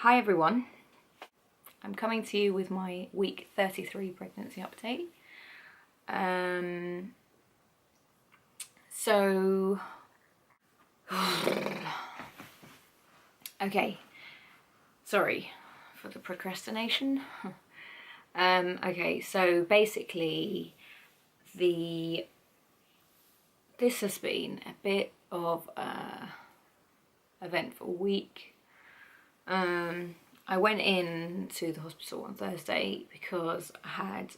Hi everyone, I'm coming to you with my week 33 pregnancy update. Okay, sorry for the procrastination. Okay, so basically this has been a bit of a eventful week. I went in to the hospital on Thursday because I had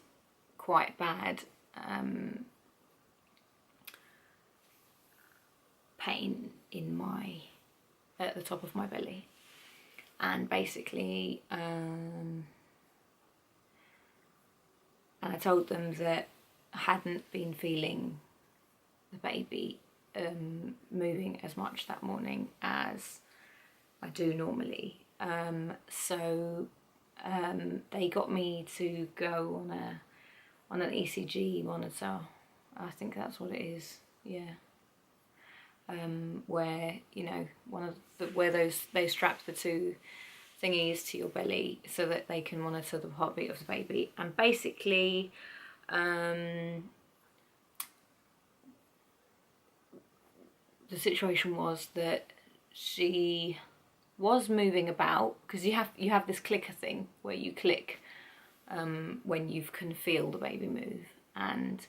quite bad pain at the top of my belly, and basically and I told them that I hadn't been feeling the baby moving as much that morning as I do normally. So they got me to go on an ECG monitor. I think that's what it is. Yeah. Where where they strap the two thingies to your belly so that they can monitor the heartbeat of the baby. And basically, the situation was that she was moving about, because you have this clicker thing where you click when you can feel the baby move, and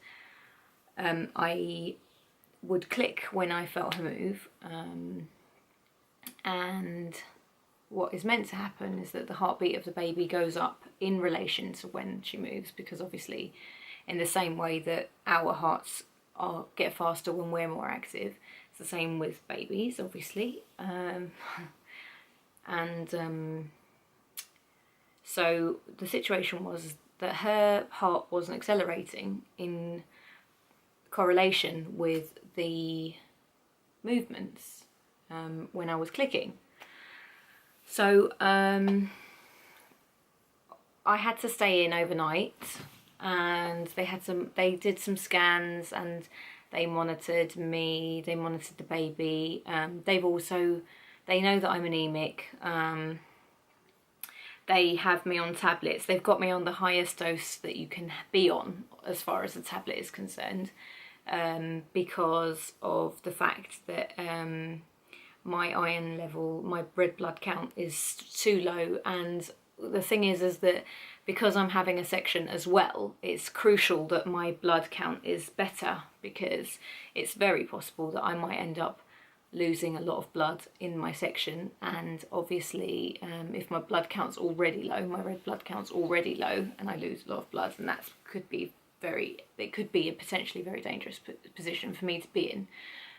I would click when I felt her move, and what is meant to happen is that the heartbeat of the baby goes up in relation to when she moves, because obviously in the same way that our hearts get faster when we're more active, it's the same with babies, obviously. So the situation was that her heart wasn't accelerating in correlation with the movements when I was clicking. So I had to stay in overnight, and they did some scans, and they monitored me, they monitored the baby. They know that I'm anemic. They have me on tablets. They've got me on the highest dose that you can be on as far as the tablet is concerned, because of the fact that my iron level, my red blood count is too low. And the thing is that because I'm having a section as well, it's crucial that my blood count is better, because it's very possible that I might end up losing a lot of blood in my section. And obviously if my blood count's already low, my red blood count's already low, and I lose a lot of blood, then that could be a potentially very dangerous position for me to be in.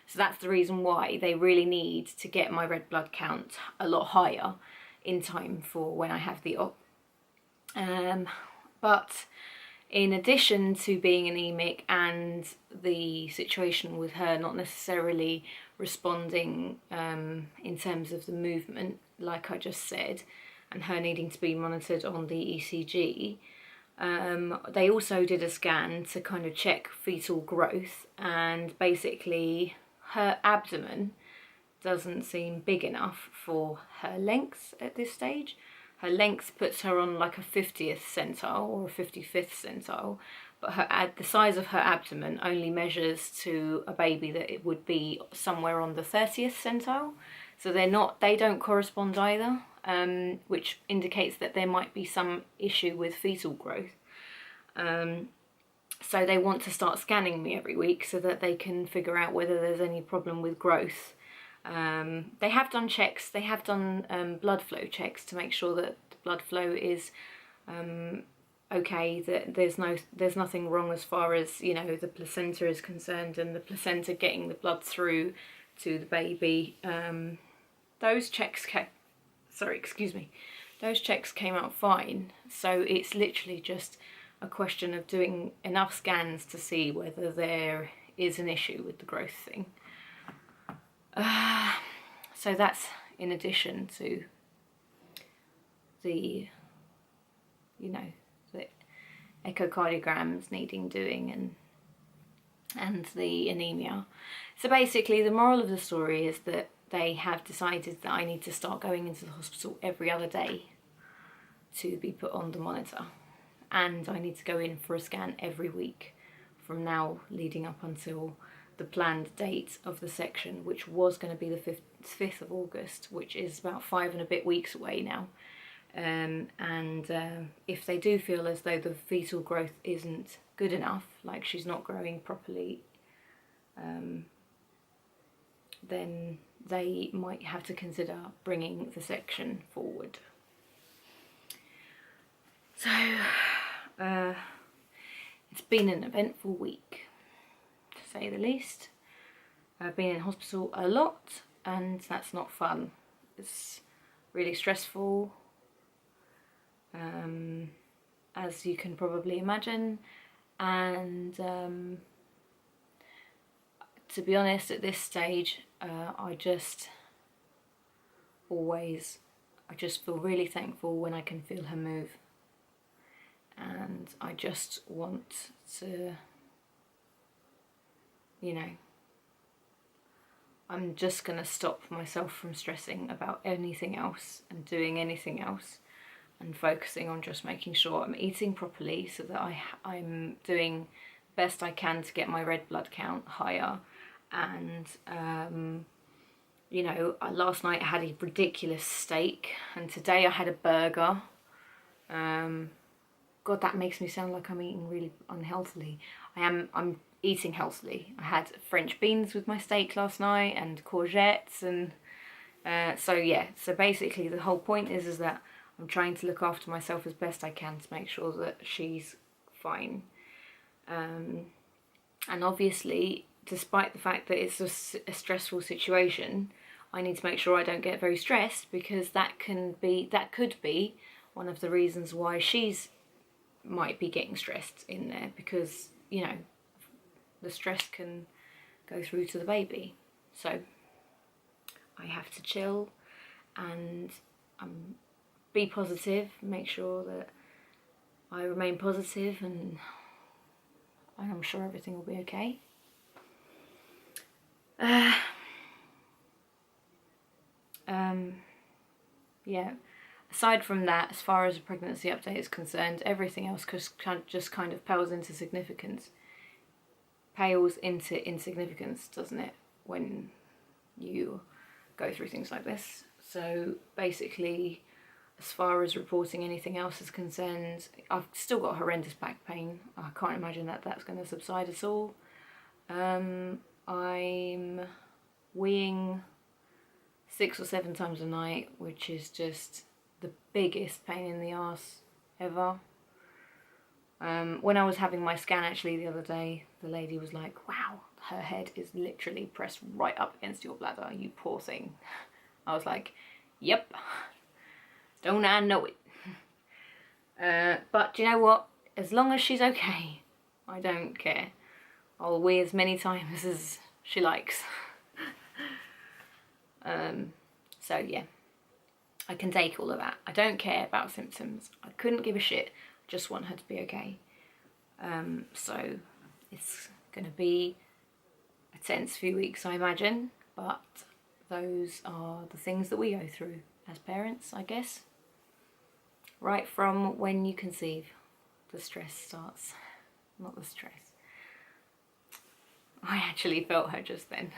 So that's the reason why they really need to get my red blood count a lot higher in time for when I have the op. But in addition to being anemic and the situation with her not necessarily responding in terms of the movement, like I just said, and her needing to be monitored on the ECG, they also did a scan to kind of check fetal growth, and basically her abdomen doesn't seem big enough for her length at this stage. Her length puts her on like a 50th centile or a 55th centile, but the size of her abdomen only measures to a baby that it would be somewhere on the 30th centile. So they don't correspond either, which indicates that there might be some issue with fetal growth. So they want to start scanning me every week so that they can figure out whether there's any problem with growth. They have done checks, they have done blood flow checks to make sure that the blood flow is okay, that there's nothing wrong as far as, the placenta is concerned, and the placenta getting the blood through to the baby. Those checks came out fine. So it's literally just a question of doing enough scans to see whether there is an issue with the growth thing. So that's in addition to the echocardiograms needing doing and the anemia. So basically the moral of the story is that they have decided that I need to start going into the hospital every other day to be put on the monitor, and I need to go in for a scan every week from now leading up until the planned date of the section, which was going to be the 5th of August, which is about 5 and a bit weeks away now. If they do feel as though the fetal growth isn't good enough, like she's not growing properly, then they might have to consider bringing the section forward. So it's been an eventful week, to say the least. I've been in hospital a lot, and that's not fun. It's really stressful, as you can probably imagine, and to be honest, at this stage, I just feel really thankful when I can feel her move, and I just want to, you know, I'm just going to stop myself from stressing about anything else and doing anything else, and focusing on just making sure I'm eating properly so that I'm doing the best I can to get my red blood count higher. And you know, last night I had a ridiculous steak, and today I had a burger. God, that makes me sound like I'm eating really unhealthily. I'm eating healthily. I had French beans with my steak last night and courgettes, and so basically the whole point is that I'm trying to look after myself as best I can to make sure that she's fine. And obviously, despite the fact that it's a stressful situation, I need to make sure I don't get very stressed, because that could be one of the reasons why she's might be getting stressed in there, because, you know, the stress can go through to the baby. So I have to chill and be positive, make sure that I remain positive, and I'm sure everything will be okay. Yeah, aside from that, as far as a pregnancy update is concerned, everything else just kind of pales into insignificance, doesn't it, when you go through things like this? So basically, as far as reporting anything else is concerned, I've still got horrendous back pain. I can't imagine that that's going to subside at all. I'm weeing 6 or 7 times a night, which is just the biggest pain in the arse ever. When I was having my scan actually the other day, the lady was like, wow, her head is literally pressed right up against your bladder, you poor thing. I was like, yep, don't I know it. But do you know what? As long as she's okay, I don't care. I'll wee as many times as she likes. So yeah, I can take all of that. I don't care about symptoms. I couldn't give a shit. I just want her to be okay. So it's gonna be a tense few weeks, I imagine, but those are the things that we go through as parents, I guess. Right from when you conceive, the stress starts. Not the stress. I actually felt her just then.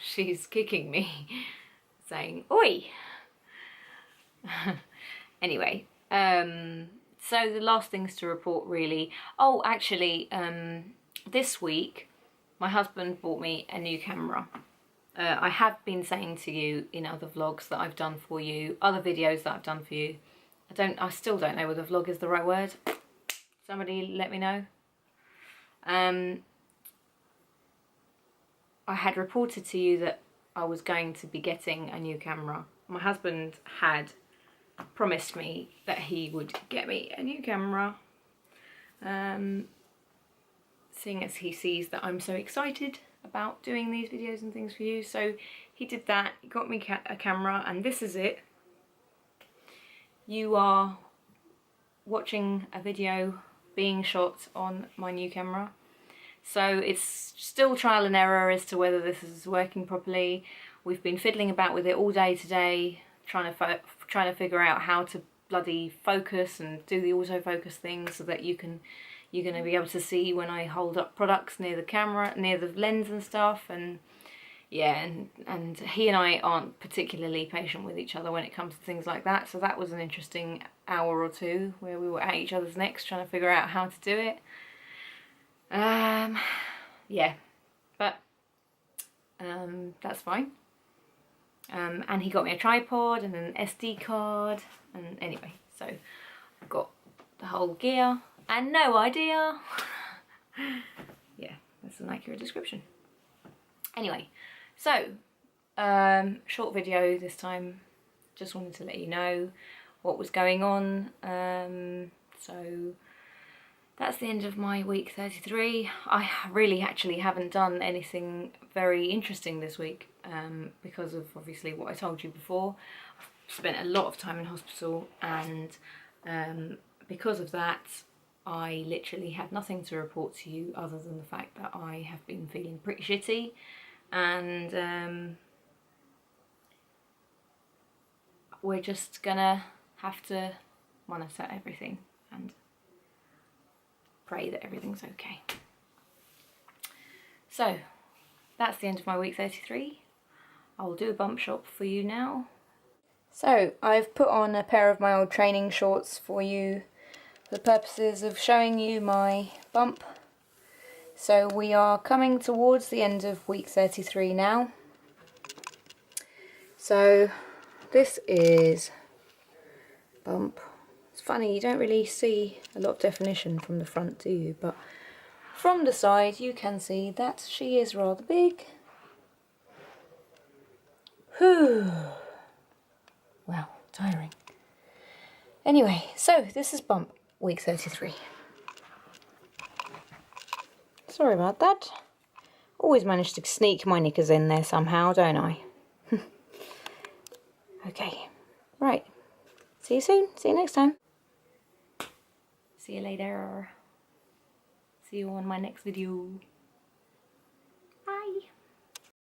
She's kicking me, saying, oi! Anyway, so the last things to report really. Oh, actually, this week, my husband bought me a new camera. I have been saying to you in other vlogs that I've done for you, other videos that I've done for you. I still don't know whether vlog is the right word. Somebody let me know. I had reported to you that I was going to be getting a new camera. My husband had promised me that he would get me a new camera, seeing as he sees that I'm so excited about doing these videos and things for you. So he did that, he got me a camera, and this is it. You are watching a video being shot on my new camera. So it's still trial and error as to whether this is working properly. we've been fiddling about with it all day today, trying to figure out how to bloody focus and do the autofocus thing so that you're going to be able to see when I hold up products near the camera, near the lens and stuff. And yeah, and he and I aren't particularly patient with each other when it comes to things like that, so that was an interesting hour or two where we were at each other's necks trying to figure out how to do it. Yeah, but that's fine. And he got me a tripod and an SD card, and anyway, so I've got the whole gear and no idea. Yeah, that's an accurate description. Anyway, so short video this time, just wanted to let you know what was going on. So that's the end of my week 33. I really actually haven't done anything very interesting this week because of obviously what I told you before. I've spent a lot of time in hospital, and because of that I literally have nothing to report to you other than the fact that I have been feeling pretty shitty, and we're just gonna have to monitor everything and pray that everything's okay. So that's the end of my week 33. I'll do a bump shop for you now. So I've put on a pair of my old training shorts for you for the purposes of showing you my bump. So we are coming towards the end of week 33 now. So this is bump. It's funny, you don't really see a lot of definition from the front, do you? But from the side you can see that she is rather big. Whew. Wow, tiring. Anyway, so this is bump week 33. Sorry about that. Always manage to sneak my knickers in there somehow, don't I? Okay, right. See you soon. See you next time. See you later. See you on my next video.